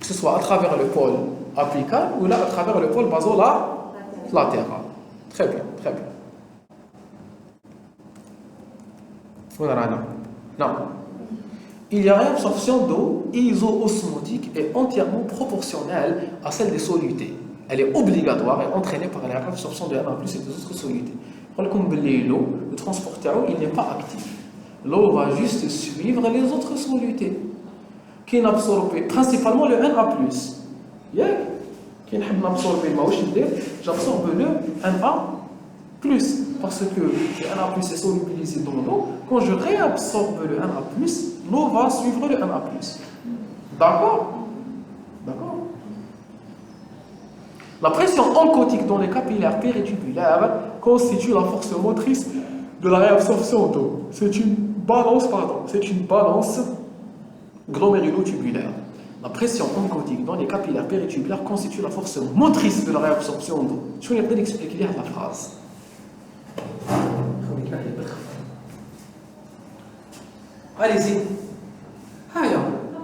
Que ce soit à travers le pôle apical ou là à travers le pôle basolatéral. Très bien, très bien. Non. Il y a une réabsorption d'eau iso-osmotique et entièrement proportionnelle à celle des solutés. Elle est obligatoire et entraînée par la réabsorption de Na+ et des autres solutés. Comme l'eau, le transporteur, il n'est pas actif. L'eau va juste suivre les autres solutés qui n'absorbent principalement le Na+. Qui n'absorbe pas, j'absorbe le Na+. Parce que le Na+ est solubilisé dans l'eau. Quand je réabsorbe le Na+, l'eau va suivre le Na+. D'accord? D'accord? La pression oncotique dans les capillaires péritubulaires constitue la force motrice de la réabsorption d'eau. C'est une balance glomérulotubulaire. La pression oncotique dans les capillaires péritubulaires constitue la force motrice de la réabsorption d'eau. Je vais vous expliquer la phrase. Allez-y.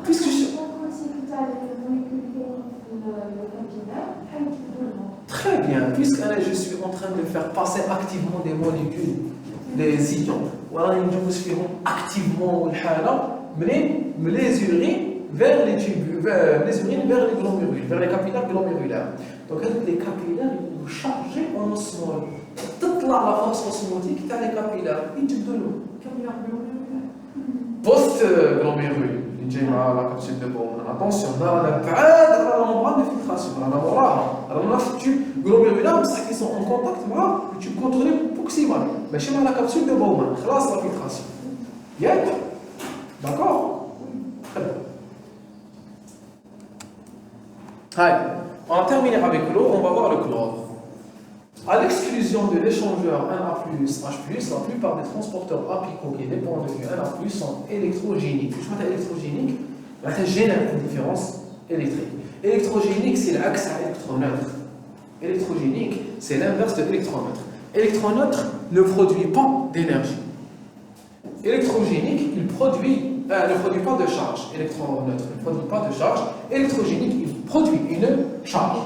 Puisque je... Très bien, puisque je suis en train de faire passer activement des molécules, des ions, voilà, nous suivons activement les urines vers les tubules, vers les glomérules, vers les capillaires glomérulaires. Donc les capillaires ils vont charger en osmose. Toute la force osmotique dans les capillaires, ils te donnent. Post-glomérule. Attention, on a la membrane de filtration. On a le tube glomérulaire, qui sont en contact avec le tube contrôlé proximal. Mais chez la capsule de Bowman, classe la filtration. Yep. D'accord? Très bien. Allez, on va terminer avec l'eau, on va voir le chlore. À l'exclusion de l'échangeur Na+, H+, la plupart des transporteurs apicaux qui dépendent du Na+, sont électrogéniques. Je m'appelle électrogénique, ça génère une différence électrique. Électrogénique, c'est l'axe à électroneutre. Électrogénique, c'est l'inverse de électroneutre. Électroneutre ne produit pas d'énergie. Électrogénique, il ne produit pas de charge. Électroneutre ne produit pas de charge. Électrogénique, il produit une charge.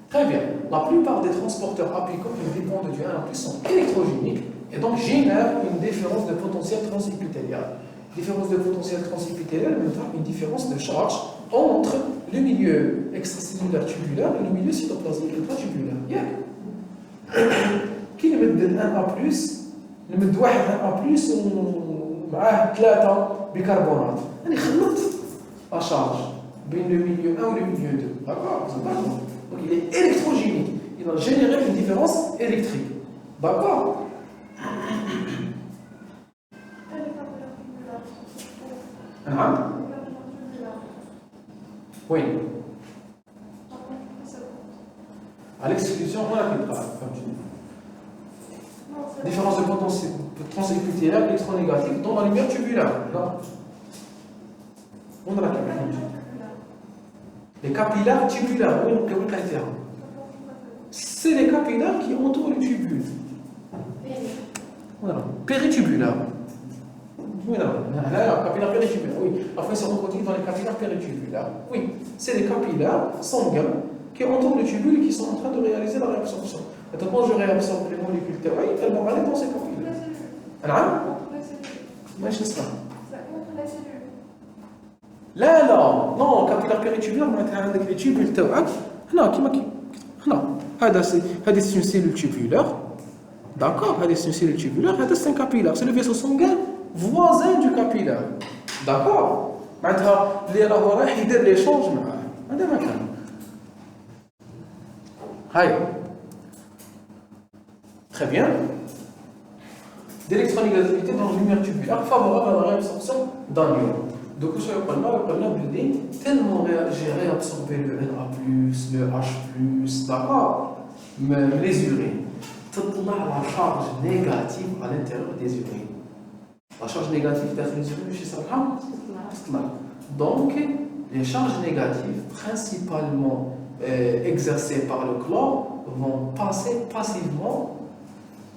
Très bien. La plupart des transporteurs apicaux qui dépendent du Na+ sont électrogéniques et donc génèrent une différence de potentiel transépithélial. Différence de potentiel transépithélial veut dire une différence de charge entre le milieu extracellulaire tubulaire et le milieu cytoplasmique intra-tubulaire. Qui le met de Na+, le met de Na+, ومعاه 3 bicarbonate. يعني خلط la charge بين le milieu 1 et le milieu 2. D'accord? Donc il est électrogénique. Il va générer une différence électrique. D'accord? Oui. À l'exclusion, on appliquera. Différence de potentiel transépithélial électronégatif dans la lumière tubulaire. Non. On a la les capillaires tubulaires, c'est les capillaires qui entourent le tubule. Voilà. Péritubulaire. Voilà. Capillaire péritubulaire. Oui. Enfin, ça continue dans les capillaires péritubulaires. Oui. C'est les capillaires sanguins qui entourent le tubule et qui sont en train de réaliser la réabsorption. Et quand je réabsorbe les molécules théoriques, elles vont aller dans ces capillaires. Alors, mais je sais pas. لا non capillaire péritubulaire معناتها عندك لي تيبول تاعك هنا كيما هنا هذا سي سيلول تيبولار داكور هذا سي سيلول تيبولار هذا سي كابيلار سي لو فيسو سونغان voisin du capillaire داكور معناتها اللي راهو رايح يدير لي شونج معاه هذا ما كان هاي très bien d'électronégativités dans la lumière tubulaire favorable à la réabsorption d'anions. Donc, je vais vous tellement j'ai réabsorbé le Na+, le H+, d'accord, même les urines, la charge négative à l'intérieur des urines. La charge négative dans les urines, je sais pas. Donc, les charges négatives, principalement exercées par le chlore, vont passer passivement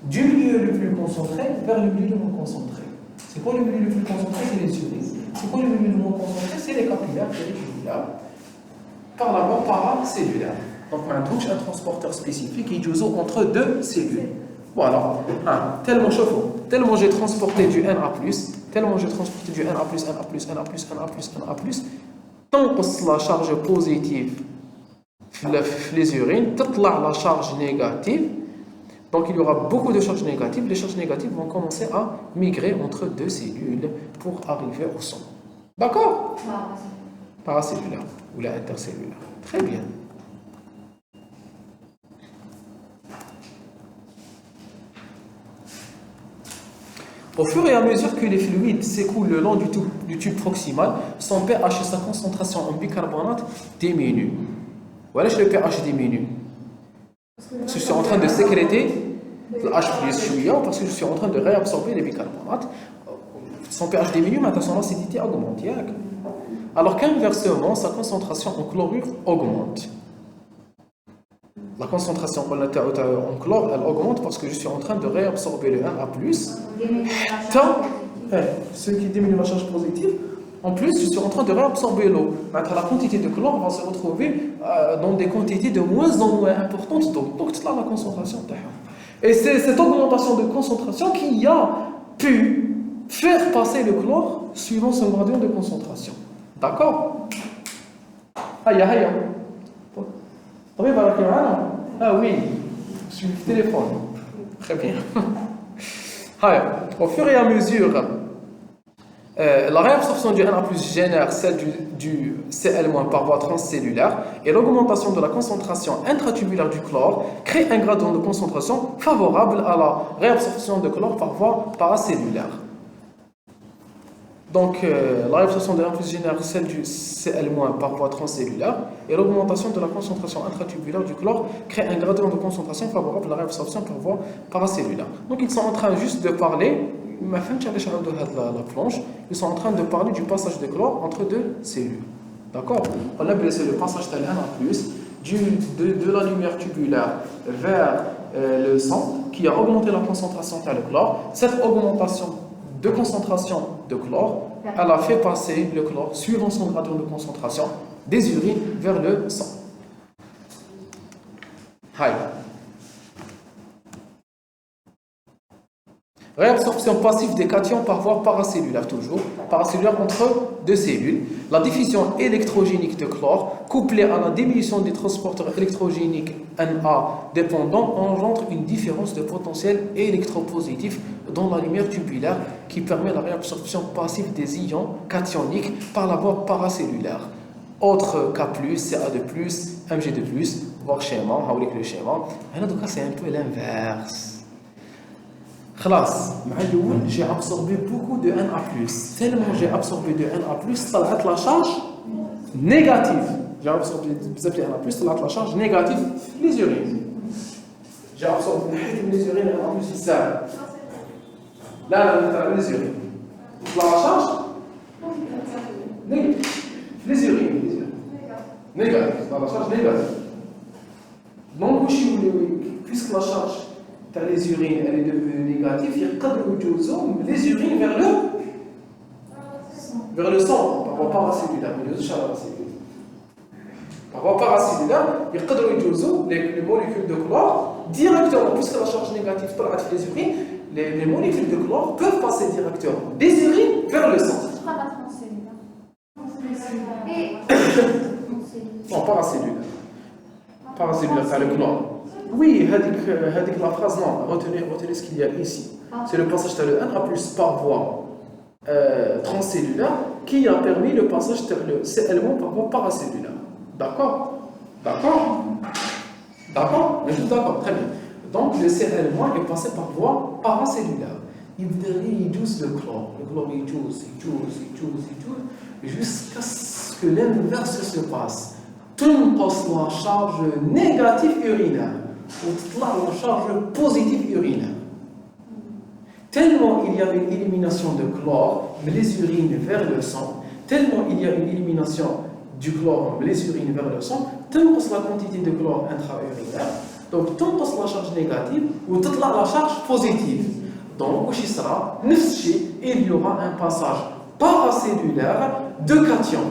du milieu le plus concentré vers le milieu le moins concentré. C'est quoi le milieu le plus concentré? C'est les urines. C'est quoi le milieu le moins concentré? C'est les capillaires péritubulaires par la voie paracellulaire. Donc, on a un transporteur spécifique qui joue entre deux cellules. Voilà. Tellement chauffe, tellement j'ai transporté du Na+, tellement j'ai transporté du Na+, tant que la charge positive les urines, toute la charge négative. Donc il y aura beaucoup de charges négatives. Les charges négatives vont commencer à migrer entre deux cellules pour arriver au sang. D'accord? Paracellulaire ou la intercellulaire. Très bien. Au fur et à mesure que les fluides s'écoulent le long du tube proximal, son pH et sa concentration en bicarbonate diminuent. Voilà, le pH diminue. Parce que je suis en train de sécréter le H+ parce que je suis en train de réabsorber les bicarbonates. Son pH diminue, maintenant son acidité augmente. Alors qu'inversement, sa concentration en chlorure augmente. La concentration en chlore, elle augmente parce que je suis en train de réabsorber le Na+. Ce qui diminue la charge positive. En plus, je suis en train de réabsorber l'eau. Maintenant, la quantité de chlore va se retrouver dans des quantités de moins en moins importantes. Donc, c'est là la concentration. Et c'est cette augmentation de concentration qui a pu faire passer le chlore suivant son gradient de concentration. D'accord? Aïe. Ah oui, sur le téléphone. Très bien. Au fur et à mesure La réabsorption du Na+ génère celle du Cl- par voie transcellulaire et l'augmentation de la concentration intratubulaire du chlore crée un gradient de concentration favorable à la réabsorption de chlore par voie paracellulaire. Donc, la réabsorption de Na+ génère celle du Cl- par voie transcellulaire et l'augmentation de la concentration intratubulaire du chlore crée un gradient de concentration favorable à la réabsorption par voie paracellulaire. Donc, ils sont en train juste de parler. La planche, ils sont en train de parler du passage de chlore entre deux cellules. D'accord? C'est le passage de Na+, de la lumière tubulaire vers le sang qui a augmenté la concentration de chlore. Cette augmentation de concentration de chlore, elle a fait passer le chlore suivant son gradient de concentration des urines vers le sang. Hi. Réabsorption passive des cations par voie paracellulaire, toujours. Paracellulaire entre deux cellules. La diffusion électrogénique de chlore, couplée à la diminution des transporteurs électrogéniques Na dépendants, engendre une différence de potentiel électropositif dans la lumière tubulaire qui permet la réabsorption passive des ions cationiques par la voie paracellulaire. Autre K+, Ca2+, Mg2+, voir schéma, le schéma. C'est un peu l'inverse. J'ai absorbé beaucoup de Na+. Tellement j'ai absorbé de Na+, ça a la charge négative. J'ai absorbé beaucoup de Na+, ça a la charge négative les urines. J'ai absorbé les urines Na+, c'est ça. Là, les urines. La charge négative. Les urines. Négative. La charge négative. Donc, puisque la charge les urines elle est devenue négative, il y a les urines vers le sang, par voie paracellulaire. Par voie paracellulaire, il y a les molécules de chlore directement, puisque la charge négative dans les urines, les molécules de chlore peuvent passer directement des urines vers le sang. Non, paracellulaire. Paracellulaire, c'est le chlore. Oui, la phrase, non, retenez ce qu'il y a ici. C'est le passage de Na+ par voie transcellulaire qui a permis le passage de Cl- par voie paracellulaire. D'accord? D'accord? D'accord? D'accord, très bien. Donc le Cl- est passé par voie paracellulaire. Il douce le chlore. Le chlore, il douce, jusqu'à ce que l'inverse se passe. Tunqas la charge négative urinaire. Ou la charge positive urinaire. Tellement il y a une élimination de chlore, les urines vers le sang, tellement il y a une élimination du chlore, les urines vers le sang, تنقص la quantité de chlore intra-urinaire, donc تنقص la charge négative ou تطلع la charge positive. Donc, وش يصرى؟ نفس الشيء, il y aura un passage paracellulaire de cations,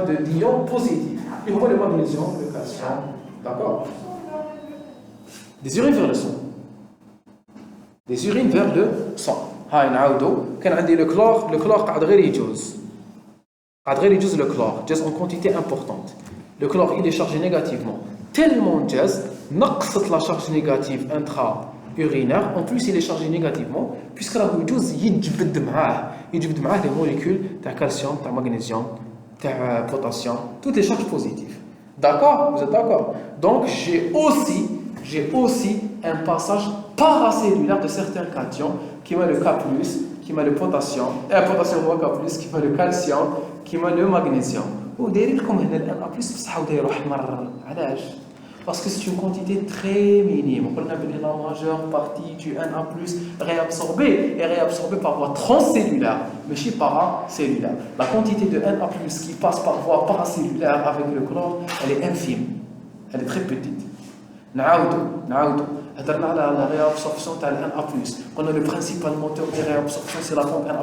de d'ions positifs. Et on voit le magnésium, le calcium, d'accord? Des urines vers le sang. Des urines vers le sang. هاي نعاودو كان عندي le chlore قاعد غير يجوز le chlore جاز en quantité importante. Le chlore il est chargé négativement tellement جاز نقصت la charge négative intra-urinaire, en plus il est chargé négativement puisque راه يجوز يجبد معاه les molécules تاع calcium, تاع magnésium, تاع potassium, toutes les charges positives. D'accord? Vous êtes d'accord? Donc j'ai aussi un passage paracellulaire de certains cations qui m'a le K+, qui m'a le potassium, potassium هو K+, qui m'a le calcium, qui m'a le magnésium. وداير لكم هنا ال Na+ بصح ودايرو احمر. علاش؟ Parce que c'est une quantité très minime. On a la majeure partie du Na+ est réabsorbée par voie transcellulaire, mais pas paracellulaire. La quantité de Na+ qui passe par voie paracellulaire avec le chlore, elle est infime. Elle est très petite. نعاودو هضرنا على la réabsorption تاع Na+. قلنا le principal moteur de réabsorption c'est la pompe Na+, K+,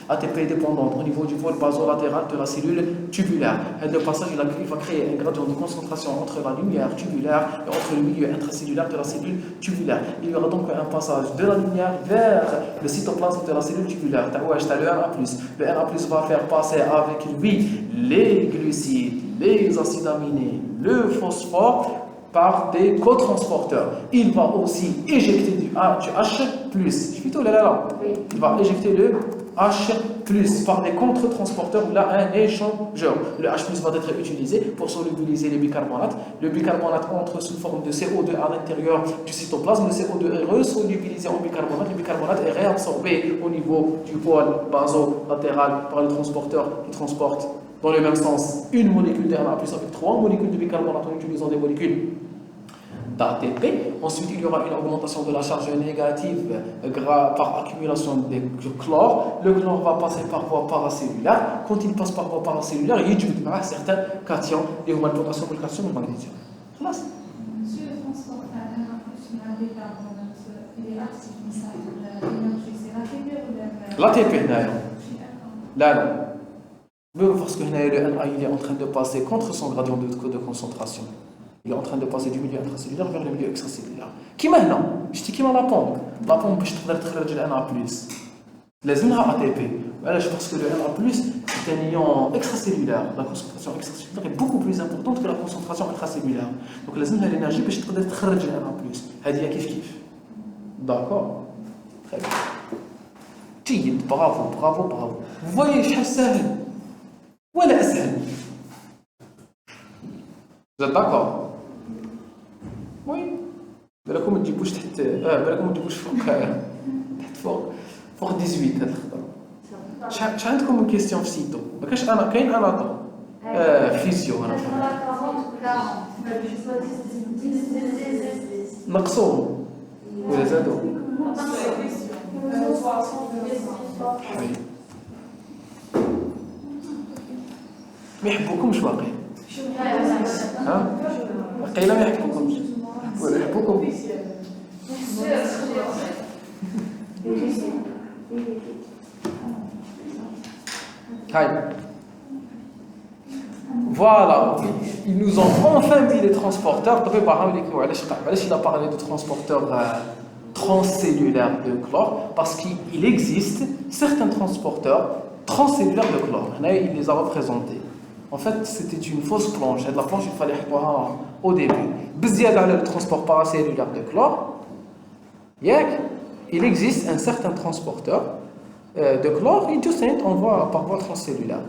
ATP dépendante au niveau du vol basolatéral de la cellule tubulaire. Et le passage il va créer un gradient de concentration entre la lumière tubulaire et entre le milieu intracellulaire de la cellule tubulaire. Il y aura donc un passage de la lumière vers le cytoplasme de la cellule tubulaire. T'as le Na+. Le Na+ va faire passer avec lui les glucides, les acides aminés, le phosphore par des cotransporteurs. Il va aussi éjecter du H+. Je fais tout là. Il va éjecter le H+. par les contre-transporteurs, là un échangeur. Le H+ va être utilisé pour solubiliser les bicarbonates. Le bicarbonate entre sous forme de CO2 à l'intérieur du cytoplasme. Le CO2 est resolubilisé en bicarbonate. Le bicarbonate est réabsorbé au niveau du pôle basolatéral par le transporteur qui transporte dans le même sens une molécule de Na+ avec 3 molécules de bicarbonate en utilisant des molécules d'ATP. Ensuite, il y aura une augmentation de la charge négative par accumulation de chlore. Le chlore va passer par voie paracellulaire. Quand il passe par voie paracellulaire, il y a certains cations, les potassium, le calcium et le magnésium. Monsieur le transporteur un bicarbonate, il est actif, l'énergie, c'est l'ATP ou l'ATP, là. Mais parce que le Na il est en train de passer contre son gradient de concentration. Il est en train de passer du milieu intracellulaire vers le milieu extracellulaire. Qui maintenant? Je dis qui m'a la pompe. La pompe, je te donne le Na+. لازمها ATP. علاش parce que le Na+, c'est un ion extracellulaire. La concentration extracellulaire est beaucoup plus importante que la concentration intracellulaire. Donc لازمها l'énergie باش تقدر تخرج le Na+. هذه كيف كيف. D'accord. Très bien. جيد. Bravo. Vous voyez شحال سهل ولا أسهل. Vous êtes d'accord? Oui. بالكم ما تجيبوش تحت بالكم ما تجيبوش فوق 18 هاد الخطره. شحال عندكم من كيستيون في سيتو؟ ما كاينش كاين اناتوم فيزيو انا نقصوهم ولا زادوا ما يحبوكمش واقيلا. ها واقيلا ما يحبوكمش ولا يحبوكم. Voilà, ils nous ont enfin mis les transporteurs. Il a parlé de transporteurs transcellulaires de chlore parce qu'il existe certains transporteurs transcellulaires de chlore. Il les a représentés. En fait, c'était une fausse planche. La planche, il fallait voir au début. Bizarre le transport paracellulaire de chlore. Il existe un certain transporteur de chlore, il envoie par voie transcellulaire.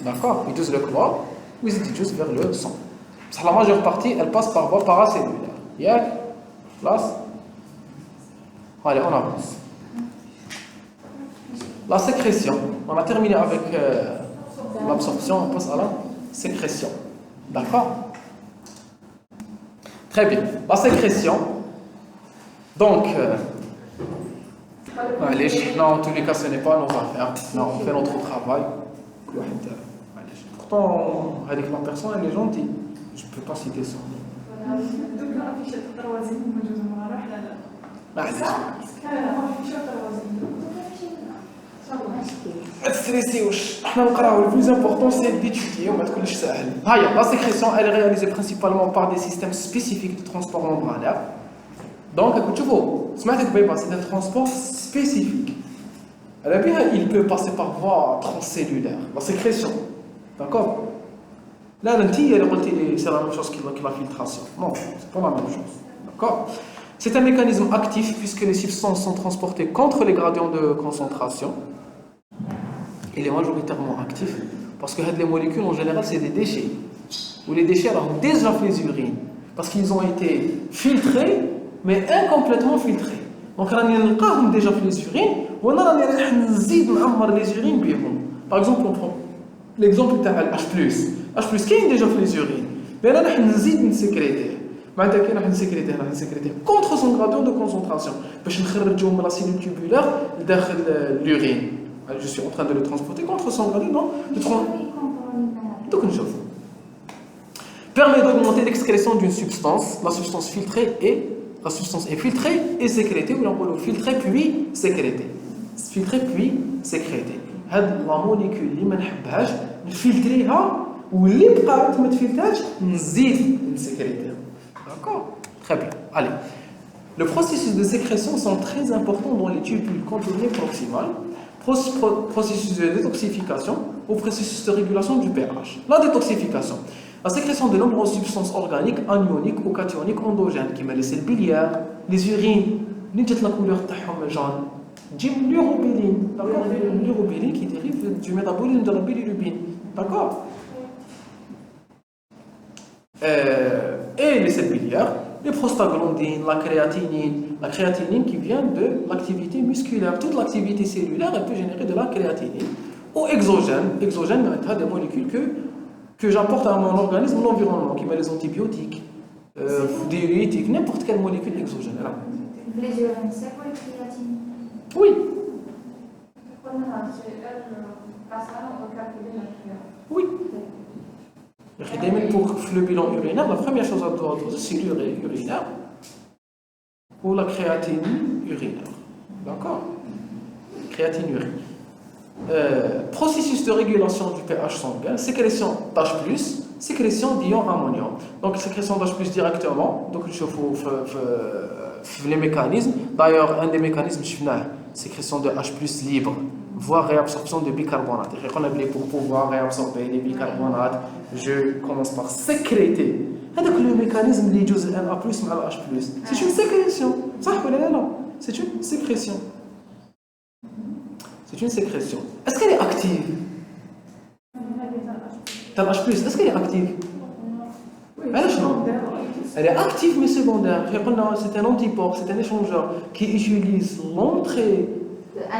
D'accord? Il dose le chlore, ou il dose vers le sang. La majeure partie, elle passe par voie paracellulaire. Place. Allez, on avance. La sécrétion. On a terminé avec l'absorption, on passe à la sécrétion. D'accord? Très bien. La sécrétion. Donc, non, en tous les cas, ce n'est pas nos affaires. Non, on fait notre travail. Pourtant, avec la personne, elle est gentille. Je ne peux pas citer son nom. ما تستريسيوش احنا نقراو le plus important c'est d'étudier وما تكونش ساهل. هيا la sécrétion elle est réalisée principalement par des systèmes spécifiques de transport membranaire. Donc écoute شوفوا سمعتك بيبا c'est un transport spécifique. Alors bien il peut passer par voie transcellulaire la sécrétion. D'accord? Là l'anti elle dit c'est la même chose que la filtration. Non, c'est pas la même chose. D'accord? C'est un mécanisme actif puisque les substances sont transportées contre les gradients de concentration. Il est majoritairement actif parce que les molécules en général c'est des déchets. Ou les déchets alors déjà fait les urines parce qu'ils ont été filtrés mais incomplètement filtrés. Donc on a déjà fait les urines ou on a les urines بيهم. Par exemple on prend l'exemple de H+. Qui a déjà fait les urines mais là on نزيد نسكريتيه. معناتها كي راح نسكريتيه contre son gradient de concentration باش نخرجوه من la cellule tubulaire لداخل l'urine. Je suis en train de le transporter contre son gradient permet d'augmenter l'excrétion d'une substance. La substance est filtrée et sécrétée, ou on peut filtrer puis sécréter. Filtrer puis sécréter. La molécule اللي ما نحبهاش نفلتريها واللي بقات ما تفلترهاش نزيد نسكريتيها. D'accord? Très bien. Allez. Le processus de sécrétion sont très importants dans les tubules contournés proximales. Processus de détoxification ou processus de régulation du pH. La détoxification. La sécrétion de nombreuses substances organiques, anioniques ou cationiques endogènes, qui met les selles biliaires, les urines, la couleur jaune. l'urobiline, d'accord? L'urobiline qui dérive du métabolisme de la bilirubine, d'accord? Et les sels biliaires, les prostaglandines, la créatinine qui vient de l'activité musculaire. Toute l'activité cellulaire, elle peut générer de la créatinine. Ou exogène, c'est des molécules que j'apporte à mon organisme, l'environnement, qui met les antibiotiques, diurétiques, n'importe quelle molécule exogène. Là. Les urines, c'est quoi la créatine? Oui. Oui. Pour le bilan urinaire, la première chose à doser, c'est l'urée urinaire ou la créatine urinaire. D'accord? Créatine urinaire. Processus de régulation du pH sanguin, sécrétion d'H+, sécrétion d'ion ammonium. Donc, sécrétion d'H+, directement, donc je vous les mécanismes. D'ailleurs, un des mécanismes, sécrétion de H+, libre, voire réabsorption de bicarbonate. Pour pouvoir réabsorber les bicarbonates, je commence par sécréter. Avec le mécanisme qui est Na+, mal H+. C'est une sécrétion. Ça, non, c'est une sécrétion. C'est une sécrétion. Est-ce qu'elle est active? H+, est-ce qu'elle est active? Oui, elle est active mais secondaire. C'est un antipore, c'est un échangeur qui utilise l'entrée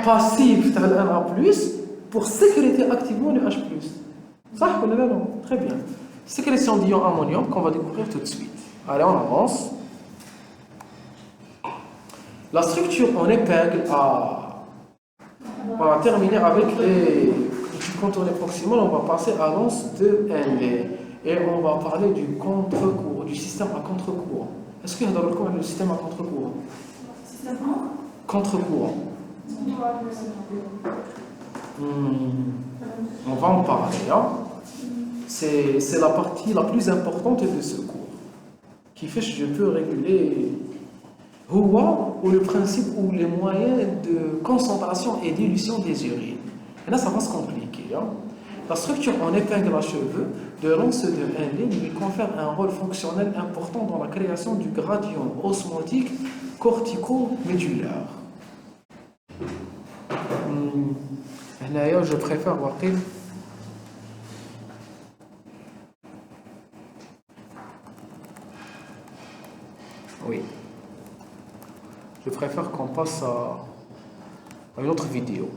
passive de Na+, pour sécréter activement le H+. Ça, non? Très bien. Sécrétion d'ion ammonium qu'on va découvrir tout de suite. Allez, on avance. La structure en épingle on va terminer avec les contours proximales. On va passer à l'anse de ND. Et on va parler du contre-courant, du système à contre-courant. Est-ce qu'il y a dans le cours le système à contre-courant? Système contre-courant. On va en parler. Hein. C'est la partie la plus importante de ce cours. Qui fait que je peux réguler ou le principe ou les moyens de concentration et dilution des urines. Et là, ça va se compliquer. Hein. La structure en épingle à cheveux de l'anse de Henle lui confère un rôle fonctionnel important dans la création du gradient osmotique cortico-médulaire. Là, je préfère voir. Oui. Je préfère qu'on passe à une autre vidéo.